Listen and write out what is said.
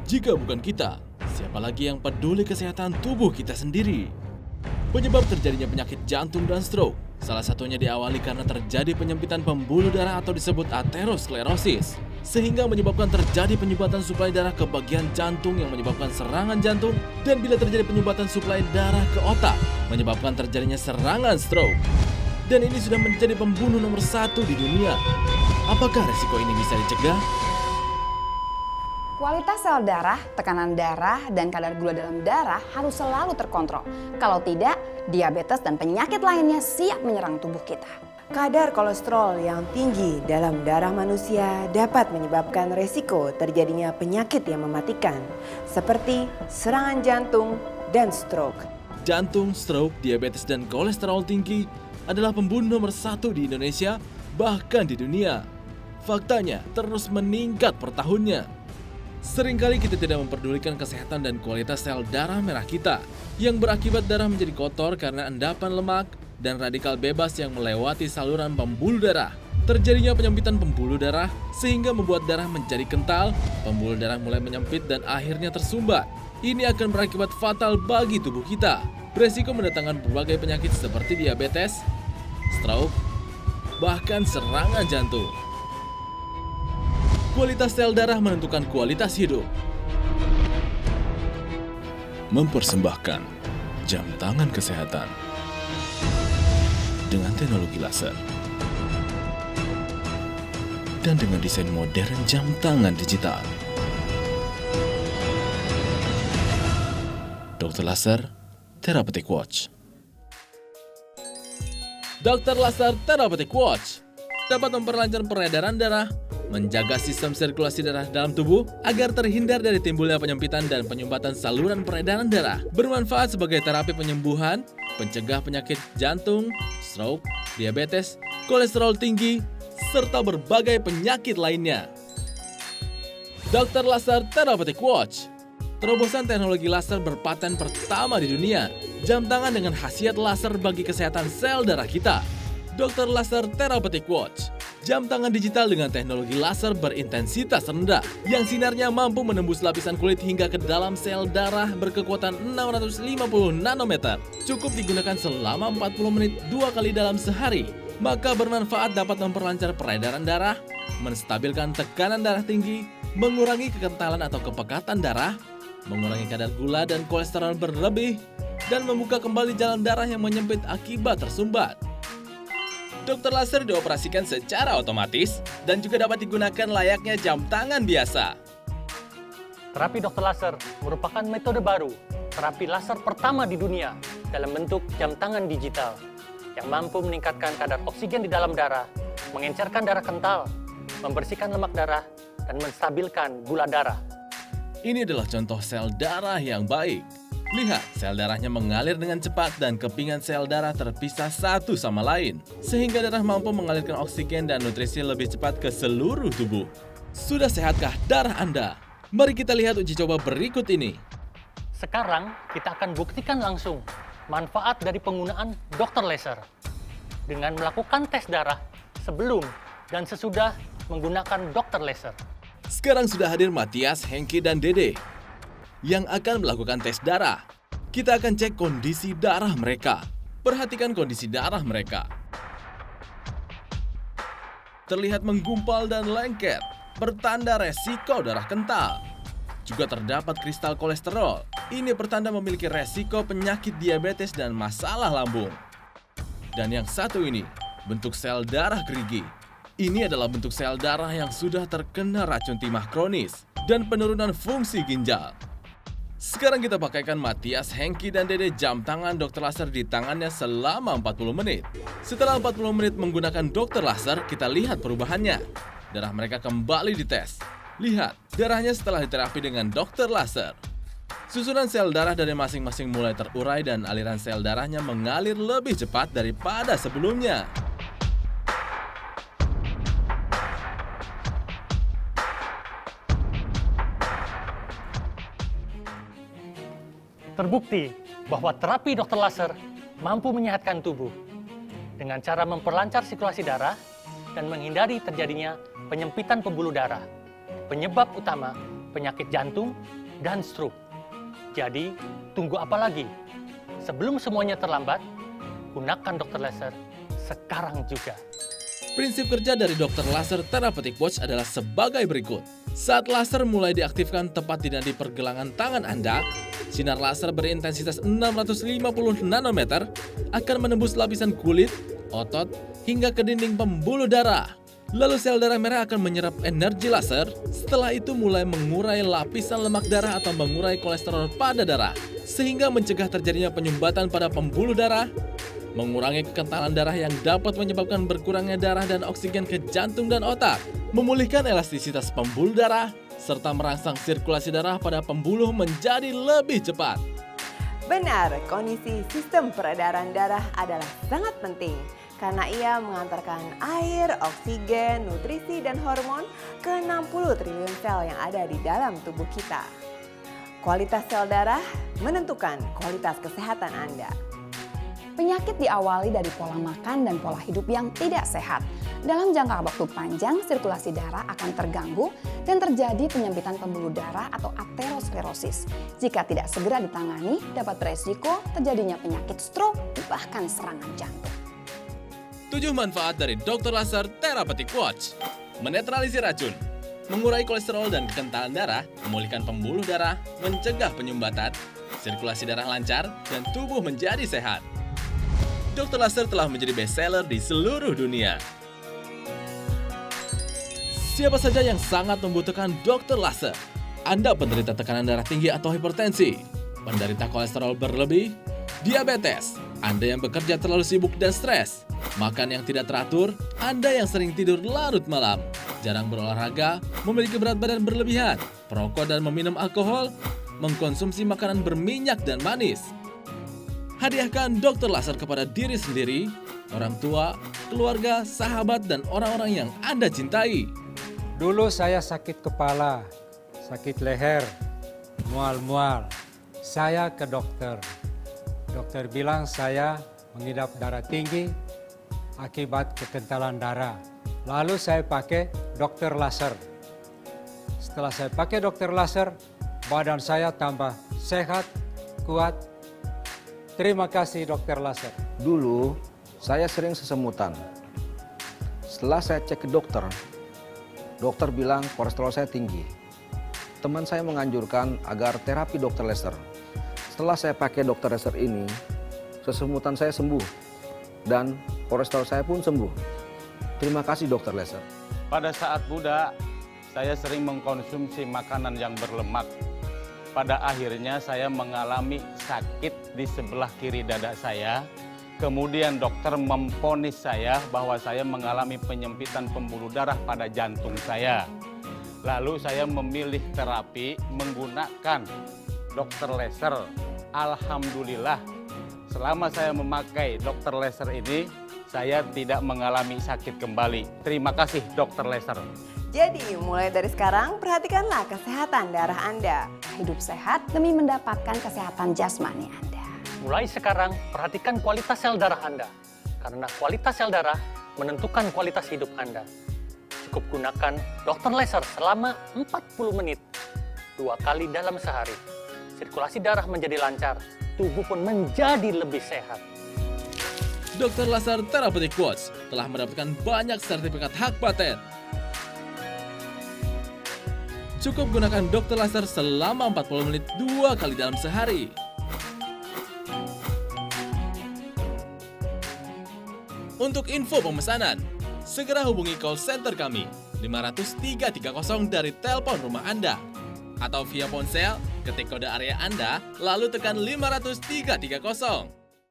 Jika bukan kita, siapa lagi yang peduli kesehatan tubuh kita sendiri? Penyebab terjadinya penyakit jantung dan stroke salah satunya diawali karena terjadi penyempitan pembuluh darah atau disebut aterosklerosis, sehingga menyebabkan terjadi penyumbatan suplai darah ke bagian jantung yang menyebabkan serangan jantung, dan bila terjadi penyumbatan suplai darah ke otak, menyebabkan terjadinya serangan stroke. Dan ini sudah menjadi pembunuh nomor 1 di dunia. Apakah resiko ini bisa dicegah? Kualitas sel darah, tekanan darah, dan kadar gula dalam darah harus selalu terkontrol. Kalau tidak, diabetes dan penyakit lainnya siap menyerang tubuh kita. Kadar kolesterol yang tinggi dalam darah manusia dapat menyebabkan resiko terjadinya penyakit yang mematikan, seperti serangan jantung dan stroke. Jantung, stroke, diabetes, dan kolesterol tinggi adalah pembunuh nomor 1 di Indonesia, bahkan di dunia. Faktanya terus meningkat per tahunnya. Seringkali kita tidak memperdulikan kesehatan dan kualitas sel darah merah kita, yang berakibat darah menjadi kotor karena endapan lemak dan radikal bebas yang melewati saluran pembuluh darah. Terjadinya penyempitan pembuluh darah sehingga membuat darah menjadi kental, pembuluh darah mulai menyempit dan akhirnya tersumbat. Ini akan berakibat fatal bagi tubuh kita. Beresiko mendatangkan berbagai penyakit seperti diabetes, stroke, bahkan serangan jantung. Kualitas sel darah menentukan kualitas hidup. Mempersembahkan jam tangan kesehatan dengan teknologi laser dan dengan desain modern jam tangan digital. Dr. Laser Therapeutic Watch. Dr. Laser Therapeutic Watch dapat memperlancar peredaran darah, menjaga sistem sirkulasi darah dalam tubuh agar terhindar dari timbulnya penyempitan dan penyumbatan saluran peredaran darah. Bermanfaat sebagai terapi penyembuhan, pencegah penyakit jantung, stroke, diabetes, kolesterol tinggi, serta berbagai penyakit lainnya. Dr. Laser Therapeutic Watch, terobosan teknologi laser berpaten pertama di dunia. Jam tangan dengan khasiat laser bagi kesehatan sel darah kita. Dr. Laser Therapeutic Watch, jam tangan digital dengan teknologi laser berintensitas rendah yang sinarnya mampu menembus lapisan kulit hingga ke dalam sel darah berkekuatan 650 nanometer. Cukup digunakan selama 40 menit 2 kali dalam sehari. Maka bermanfaat dapat memperlancar peredaran darah, menstabilkan tekanan darah tinggi, mengurangi kekentalan atau kepekatan darah, mengurangi kadar gula dan kolesterol berlebih, dan membuka kembali jalan darah yang menyempit akibat tersumbat. Dr. Laser dioperasikan secara otomatis dan juga dapat digunakan layaknya jam tangan biasa. Terapi Dr. Laser merupakan metode baru, terapi laser pertama di dunia dalam bentuk jam tangan digital yang mampu meningkatkan kadar oksigen di dalam darah, mengencerkan darah kental, membersihkan lemak darah, dan menstabilkan gula darah. Ini adalah contoh sel darah yang baik. Lihat, sel darahnya mengalir dengan cepat dan kepingan sel darah terpisah satu sama lain, sehingga darah mampu mengalirkan oksigen dan nutrisi lebih cepat ke seluruh tubuh. Sudah sehatkah darah Anda? Mari kita lihat uji coba berikut ini. Sekarang kita akan buktikan langsung manfaat dari penggunaan Dr. Laser dengan melakukan tes darah sebelum dan sesudah menggunakan Dr. Laser. Sekarang sudah hadir Matias, Hengki, dan Dede yang akan melakukan tes darah. Kita akan cek kondisi darah mereka. Perhatikan kondisi darah mereka. Terlihat menggumpal dan lengket, pertanda resiko darah kental. Juga terdapat kristal kolesterol. Ini pertanda memiliki resiko penyakit diabetes dan masalah lambung. Dan yang satu ini, bentuk sel darah gerigi. Ini adalah bentuk sel darah yang sudah terkena racun timah kronis dan penurunan fungsi ginjal. Sekarang kita pakaikan Matias, Hengki, dan Dede jam tangan Dr. Laser di tangannya selama 40 menit. Setelah 40 menit menggunakan Dr. Laser, kita lihat perubahannya. Darah mereka kembali dites. Lihat, darahnya setelah diterapi dengan Dr. Laser. Susunan sel darah dari masing-masing mulai terurai dan aliran sel darahnya mengalir lebih cepat daripada sebelumnya. Terbukti bahwa terapi Dr. Laser mampu menyehatkan tubuh dengan cara memperlancar sirkulasi darah dan menghindari terjadinya penyempitan pembuluh darah, penyebab utama penyakit jantung, dan stroke. Jadi, tunggu apa lagi? Sebelum semuanya terlambat, gunakan Dr. Laser sekarang juga. Prinsip kerja dari Dr. Laser Therapeutic Watch adalah sebagai berikut. Saat laser mulai diaktifkan tepat di nadi pergelangan tangan Anda, sinar laser berintensitas 650 nanometer akan menembus lapisan kulit, otot, hingga ke dinding pembuluh darah. Lalu sel darah merah akan menyerap energi laser, setelah itu mulai mengurai lapisan lemak darah atau mengurai kolesterol pada darah, sehingga mencegah terjadinya penyumbatan pada pembuluh darah, mengurangi kekentalan darah yang dapat menyebabkan berkurangnya darah dan oksigen ke jantung dan otak, memulihkan elastisitas pembuluh darah, serta merangsang sirkulasi darah pada pembuluh menjadi lebih cepat. Benar, kondisi sistem peredaran darah adalah sangat penting karena ia mengantarkan air, oksigen, nutrisi, dan hormon ke 60 triliun sel yang ada di dalam tubuh kita. Kualitas sel darah menentukan kualitas kesehatan Anda. Penyakit diawali dari pola makan dan pola hidup yang tidak sehat. Dalam jangka waktu panjang, sirkulasi darah akan terganggu dan terjadi penyempitan pembuluh darah atau aterosklerosis. Jika tidak segera ditangani, dapat beresiko terjadinya penyakit stroke, bahkan serangan jantung. 7 manfaat dari Dr. Laser Therapeutic Watch. Menetralisir racun, mengurai kolesterol dan kekentalan darah, memulihkan pembuluh darah, mencegah penyumbatan, sirkulasi darah lancar, dan tubuh menjadi sehat. Dr. Laser telah menjadi bestseller di seluruh dunia. Siapa saja yang sangat membutuhkan Dr. Laser? Anda penderita tekanan darah tinggi atau hipertensi, penderita kolesterol berlebih, diabetes, Anda yang bekerja terlalu sibuk dan stres, makan yang tidak teratur, Anda yang sering tidur larut malam, jarang berolahraga, memiliki berat badan berlebihan, perokok dan meminum alkohol, mengkonsumsi makanan berminyak dan manis. Hadiahkan Dr. Laser kepada diri sendiri, orang tua, keluarga, sahabat, dan orang-orang yang Anda cintai. Dulu saya sakit kepala, sakit leher, mual-mual. Saya ke dokter. Dokter bilang saya mengidap darah tinggi akibat kekentalan darah. Lalu saya pakai Dr. Laser. Setelah saya pakai Dr. Laser, badan saya tambah sehat, kuat. Terima kasih Dr. Laser. Dulu saya sering sesemutan. Setelah saya cek ke dokter, dokter bilang kolesterol saya tinggi. Teman saya menganjurkan agar terapi Dr. Laser. Setelah saya pakai Dr. Laser ini, sesemutan saya sembuh dan kolesterol saya pun sembuh. Terima kasih Dr. Laser. Pada saat muda, saya sering mengkonsumsi makanan yang berlemak. Pada akhirnya saya mengalami sakit di sebelah kiri dada saya. Kemudian dokter memvonis saya bahwa saya mengalami penyempitan pembuluh darah pada jantung saya. Lalu saya memilih terapi menggunakan Dr. Laser. Alhamdulillah, selama saya memakai Dr. Laser ini, saya tidak mengalami sakit kembali. Terima kasih Dr. Laser. Jadi mulai dari sekarang perhatikanlah kesehatan darah Anda. Hidup sehat demi mendapatkan kesehatan jasmani Anda. Mulai sekarang, perhatikan kualitas sel darah Anda. Karena kualitas sel darah menentukan kualitas hidup Anda. Cukup gunakan Dr. Laser selama 40 menit, 2 kali dalam sehari. Sirkulasi darah menjadi lancar, tubuh pun menjadi lebih sehat. Dr. Laser Therapeutic Watch telah mendapatkan banyak sertifikat hak paten. Cukup gunakan Dr. Laser selama 40 menit 2 kali dalam sehari. Untuk info pemesanan, segera hubungi call center kami 500 330 dari telepon rumah Anda. Atau via ponsel, ketik kode area Anda, lalu tekan 500 330.